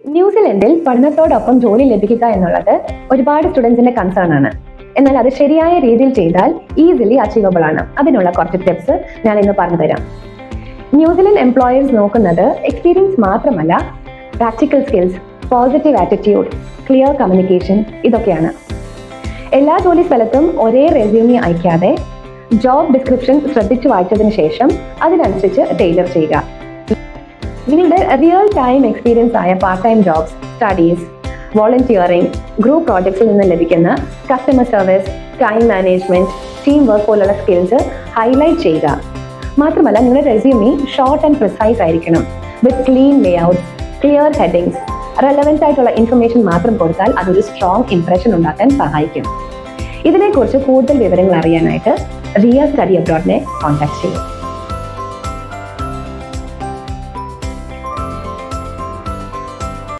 ന്യൂസിലൻഡിൽ പഠനത്തോടൊപ്പം ജോലി ലഭിക്കുക എന്നുള്ളത് ഒരുപാട് സ്റ്റുഡൻസിന്റെ കൺസേൺ ആണ്. എന്നാൽ അത് ശരിയായ രീതിയിൽ ചെയ്താൽ ഈസിലി അച്ചീവബിൾ ആണ്. അതിനുള്ള കുറച്ച് ടിപ്സ് ഞാൻ ഇന്ന് പറഞ്ഞു തരാം. ന്യൂസിലൻഡ് എംപ്ലോയേഴ്സ് നോക്കുന്നത് എക്സ്പീരിയൻസ് മാത്രമല്ല, practical skills, positive attitude, clear communication ഇതൊക്കെയാണ്. എല്ലാ ജോലി സ്ഥലത്തും ഒരേ റെസ്യൂമി അയക്കാതെ ജോബ് ഡിസ്ക്രിപ്ഷൻ ശ്രദ്ധിച്ചു വായിച്ചതിന് ശേഷം അതിനനുസരിച്ച് ടൈലർ ചെയ്യുക. നിങ്ങളുടെ റിയൽ ടൈം എക്സ്പീരിയൻസ് ആയ part time jobs, studies, volunteering, group പ്രോജക്ട്സിൽ നിന്ന് ലഭിക്കുന്ന customer service, time management, team work പോലുള്ള സ്കിൽസ് ഹൈലൈറ്റ് ചെയ്യുക. മാത്രമല്ല, നിങ്ങളുടെ റെസ്യൂമി ഷോർട്ട് ആൻഡ് പ്രിസൈസ് ആയിരിക്കണം, with clean layout, clear headings. Relevant ആയിട്ടുള്ള ഇൻഫർമേഷൻ മാത്രം കൊടുത്താൽ അതൊരു സ്ട്രോങ് ഇംപ്രഷൻ ഉണ്ടാക്കാൻ സഹായിക്കും. ഇതിനെക്കുറിച്ച് കൂടുതൽ വിവരങ്ങൾ അറിയാനായിട്ട് റിയ സ്റ്റഡി അബ്രോഡിനെ കോൺടാക്ട് ചെയ്യും.